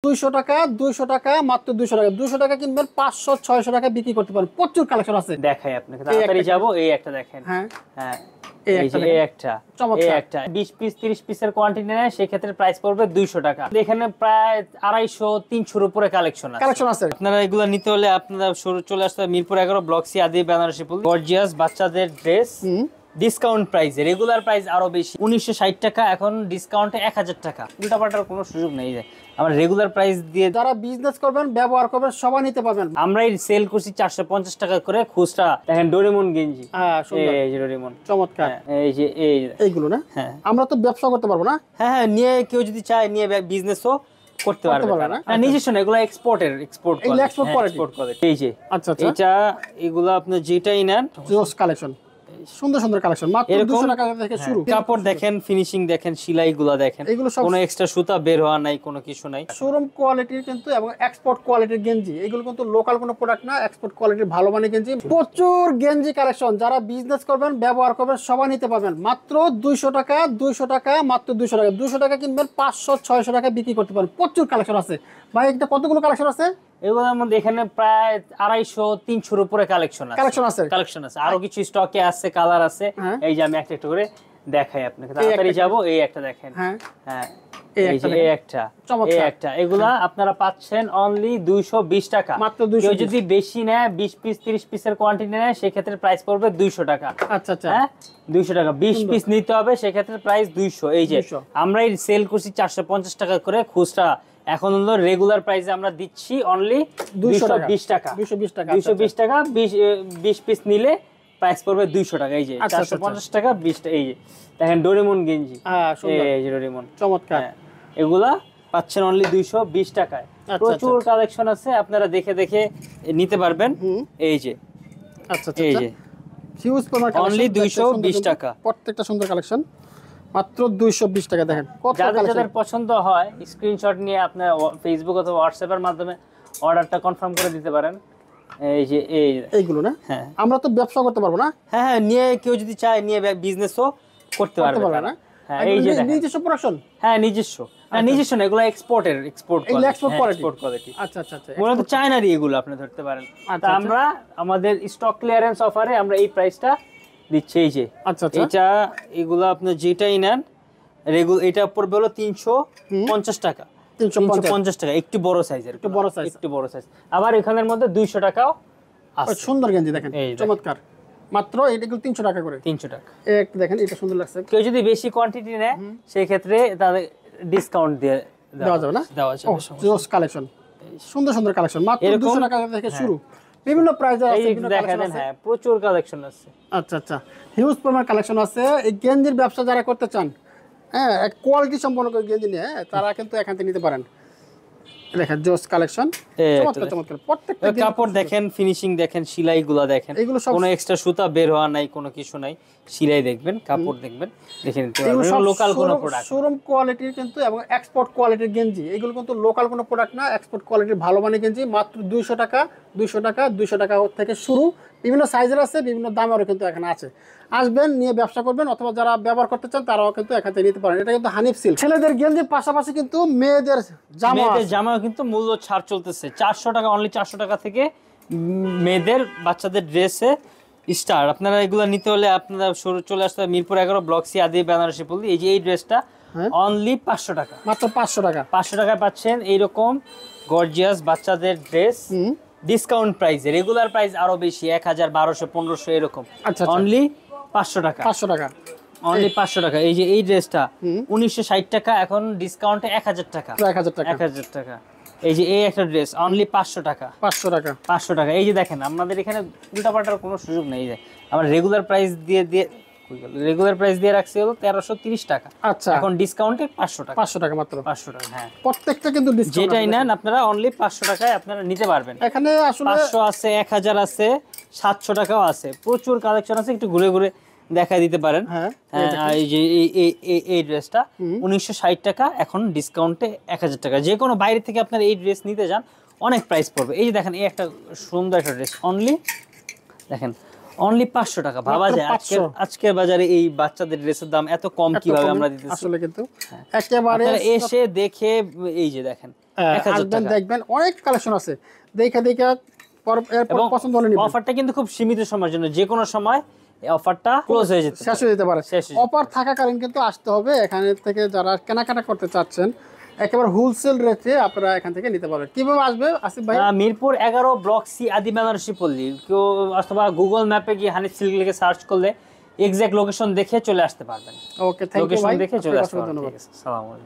200 টাকা 200 টাকা মাত্র 200 টাকা 200 টাকা কিনবেন 500 600 টাকা বিক্রি করতে পারেন। প্রচুর কালেকশন আছে। দেখাই আপনাকে তাড়াতাড়ি যাব। এই একটা দেখেন। হ্যাঁ হ্যাঁ এই একটা 20 পিস 30 পিসের কোয়ান্টিটি নেয় সেই ক্ষেত্রে প্রাইস পড়বে 200 টাকা। এখানে প্রায় 250 300 এর উপরে কালেকশন আছে। আপনারা এগুলো নিতে হলে আপনারা চলে আসতে হবে মিরপুর 11 ব্লক সি আদি বেনারসি ফুল গর্জিয়াস বাচ্চাদের ড্রেস ডিসকাউন্ট প্রাইসে। রেগুলার প্রাইস আরো বেশি 1960 টাকা, এখন ডিসকাউন্টে 1000 টাকা। উল্টাপাল্টার কোনো সুযোগ নেই। আমরা রেগুলার প্রাইস দিয়ে যারা বিজনেস করবেন ব্যবহার করবেন সবাই নিতে পারবেন। আমরা এই সেল করছি 450 টাকা করে খুচরা। দেখেন ডোরেমন গেঞ্জি, এই যে ডোরেমন চমৎকার। এই যে এইগুলো না, হ্যাঁ আমরা তো ব্যবসা করতে পারবো না। হ্যাঁ নিয়ে কেউ যদি চায় নিয়ে বিজনেসও করতে পারবে না। নিজস্ব না, এগুলো এক্সপোর্ট করে। এই যে আচ্ছা এটা এগুলো আপনি যেটাই নেন জোস কালেকশন, সুন্দর সুন্দর কালেকশন মাত্র 200 টাকা থেকে শুরু। কাপড় দেখেন, ফিনিশিং দেখেন, সেলাইগুলো দেখেন, এগুলো সব কোনো এক্সট্রা সুতা বের হওয়া নাই, কোনো কিছু নাই। শোরুম কোয়ালিটির কিন্তু এবং এক্সপোর্ট কোয়ালিটির গেঞ্জি। এগুলো কিন্তু লোকাল কোনো প্রোডাক্ট না, এক্সপোর্ট কোয়ালিটির ভালো মানের গেঞ্জি। প্রচুর গেঞ্জি কালেকশন। যারা বিজনেস করবেন ব্যবহার করবেন সবাই নিতে পারবেন। মাত্র 200 টাকা 200 টাকা মাত্র 200 টাকা 200 টাকা কিনবেন 500 600 টাকা বিক্রি করতে পারেন। প্রচুর কালেকশন আছে ভাই। এটা কতগুলো কালেকশন আছে? এগুলোর মধ্যে এখানে প্রায় 250 300 এর উপরে কালেকশন আছে। আরো কিছু স্টকে আছে, কালার আছে। এই যে আমি একটা একটা করে দেখাই আপনাকে তাড়াতাড়ি যাব। এই একটা দেখেন। হ্যাঁ এই একটা এগুলা আপনারা পাচ্ছেন অনলি 220 টাকা মাত্র। কেউ যদি বেশি নেয় 20 পিস 30 পিসের কোয়ান্টিটি নেয় সেই ক্ষেত্রে প্রাইস পড়বে 200 টাকা। আচ্ছা আচ্ছা হ্যাঁ 200 টাকা 20 পিস নিতে হবে সেই ক্ষেত্রে প্রাইস 200। এই যে আমরা এই সেল করছি 450 টাকা করে খুচরা। এখন হলো রেগুলার প্রাইসে আমরা দিচ্ছি অনলি 220 টাকা। 220 টাকা 20 পিস নিলে প্রাইস পড়বে 200 টাকা। এই যে 450 টাকা 20 টাকা। এই যে দেখেন ডোরেমন গেঞ্জি, এই যে ডোরেমন চমৎকার। এগুলা পাচ্ছেন অনলি 220 টাকায়। প্রচুর কালেকশন আছে, আপনারা দেখে দেখে নিতে পারবেন। এই যে আচ্ছা এই যে হিউজ পরিমাণ কালেকশন অনলি 220 টাকা। প্রত্যেকটা সুন্দর কালেকশন মাত্র 220 টাকা। দেখেন কত যাদের পছন্দ হয় স্ক্রিনশট নিয়ে আপনি ফেসবুক অথবা হোয়াটসঅ্যাপ এর মাধ্যমে অর্ডারটা কনফার্ম করে দিতে পারেন। এই যে এইগুলো না, হ্যাঁ আমরা তো ব্যবসা করতে পারবো না। হ্যাঁ নিয়ে কেউ যদি চায় নিয়ে বিজনেসও করতে পারবে না। হ্যাঁ এই যে নিজস্ব প্রোডাকশন। হ্যাঁ নিজস্ব না, এগুলো এক্সপোর্ট কোয়ালিটি। আচ্ছা আচ্ছা আচ্ছা মূলত চায়নারই এগুলো আপনি ধরতে পারেন। আমরা আমাদের স্টক ক্লিয়ারেন্স অফারে আমরা এই প্রাইসটা দিচ্ছি। এই যে আচ্ছা এটা এগুলো আপনি যেটাই নেন এটা পড়বে হলো 350 টাকা। 350 টাকা একটু বড় সাইজের, একটু বড় সাইজ। আবার এখানের মধ্যে 200 টাকাও আছে। সুন্দর গেঞ্জি দেখেন চমৎকার। মাত্র এটা 300 টাকা করে। 300 টাকা। একটা দেখেন এটা সুন্দর লাগছে। কেউ যদি বেশি কোয়ান্টিটি নেয় সেই ক্ষেত্রে তাদের ডিসকাউন্ট দেওয়া যাবে না। জোস কালেকশন, সুন্দর সুন্দর কালেকশন মাত্র 200 টাকা থেকে শুরু। বিভিন্ন প্রাইসে আছে, বিভিন্ন কালেকশন আছে। হ্যাঁ প্রচুর কালেকশন আছে। আচ্ছা আচ্ছা হিউজ পরিমাণ কালেকশন আছে। এই গেঞ্জির ব্যবসা যারা করতে চান, হ্যাঁ কোয়ালিটি সম্পন্ন করে গেঞ্জি নিয়ে তারা কিন্তু এখান থেকে নিতে পারেন। দেখেন জোস কালেকশন চমৎকার। প্রত্যেকটা কাপড় দেখেন, ফিনিশিং দেখেন, সেলাইগুলো দেখেন, কোনো এক্সট্রা সুতা বের হওয়া নাই, কোনো কিছু নাই। সেলাই দেখবেন, কাপড় দেখবেন, দেখে নিতে পারবেন। লোকাল কোনো প্রোডাক্ট, শোরুম কোয়ালিটির কিন্তু এবং এক্সপোর্ট কোয়ালিটির গেঞ্জি। এগুলো কিন্তু লোকাল কোনো প্রোডাক্ট না, এক্সপোর্ট কোয়ালিটির ভালো মানের গেঞ্জি। মাত্র 200 টাকা 200 টাকা থেকে শুরু। বিভিন্ন সাইজের আছে, বিভিন্ন দামেরও কিন্তু এখানে আছে। আসবেন, নিয়ে ব্যবসা করবেন, অথবা যারা ব্যবহার করতে চান তারাও কিন্তু এখান থেকে নিতে পারেন। এটা কিন্তু হানিফ সিল্ক। ছেলেদের গেঞ্জির পাশাপাশি কিন্তু মেয়েদের জামা কিন্তু মূল্য ছাড় চলতেছে। 400 টাকা, অনলি 400 টাকা থেকে মেয়েদের বাচ্চাদের ড্রেসে স্টার। আপনারা এগুলো নিতে হলে আপনারা চলে আসতে হবে মিরপুর 11 ব্লক সি আদি বেনারসি ফুল। এই যে এই ড্রেসটা অনলি 500 টাকা, মাত্র 500 টাকা। 500 টাকায় পাচ্ছেন এইরকম গর্জিয়াস বাচ্চাদের ড্রেস ডিসকাউন্ট প্রাইসে। রেগুলার প্রাইস আরো বেশি, 1000 1200 1500 এরকম। অনলি 500 টাকা, 500 টাকা, অনলি 500 টাকা। এই যে এই ড্রেসটা 1960 টাকা, এখন ডিসকাউন্টে 1000 টাকা, 1000 টাকা। এই যে এই একটা ড্রেস অনলি 500 টাকা, 500 টাকা। এই যে দেখেন আমাদের এখানে উল্টাপাল্টার কোনো সুযোগ নেই। আমরা রেগুলার প্রাইস দিয়ে রাখছি হলো 1330 টাকা। আচ্ছা এখন ডিসকাউন্টে 500 টাকা, 500 টাকা মাত্র 500 টাকা। হ্যাঁ প্রত্যেকটা কিন্তু ডিসকাউন্ট। যেটাই নেন আপনারা অনলি 500 টাকায় আপনারা নিতে পারবেন। এখানে আসলে 500 আছে, 1000 আছে, 700 টাকাও আছে। প্রচুর কালেকশন আছে, একটু ঘুরে ঘুরে দেখাই দিতে পারেন। হ্যাঁ এই যে এই ড্রেসটা 1960 টাকা, এখন ডিসকাউন্টে 1000 টাকা। যে কোনো বাইরে থেকে আপনার এই ড্রেস নিতে যান অনেক প্রাইস পড়বে। এই যে দেখেন এই একটা সুন্দর একটা ড্রেস অনলি দেখেন অনলি 500 টাকা। ভাবা যায় আজকের বাজারে এই বাচ্চাদের ড্রেসের দাম এত কম কিভাবে আমরা দিতেছি আসলে কিন্তু একেবারে এসে দেখে এই যে দেখেন 1000 টাকা দেখবেন অনেক কালেকশন আছে, দেখে এরপর পছন্দ হলে নিবেন। অফারটা কিন্তু খুব সীমিত সময়ের জন্য, যে কোনো সময় এই অফারটা ক্লোজ হয়ে যেতে শেষ হয়ে যেতে পারে। অফার থাকাকালীন কিন্তু আসতে হবে এখানে থেকে, যারা কেনাকাটা করতে চাচ্ছেন একেবারে হোলসেল রেটে আপনারা এখান থেকে নিতে পারবেন। কিভাবে আসবে আসিফ ভাই? মিরপুর 11 ব্লক সি আদি বেনারসি পল্লী, কেউ অথবা গুগল ম্যাপে গিয়ে হানিফ সিল্ক লিখে সার্চ করলে এক্সাক্ট লোকেশন দেখে চলে আসতে পারবেন। ওকে, থ্যাংক ইউ ভাই, লোকেশন দেখে চলে আসতে পারবেন। আসসালামু আলাইকুম।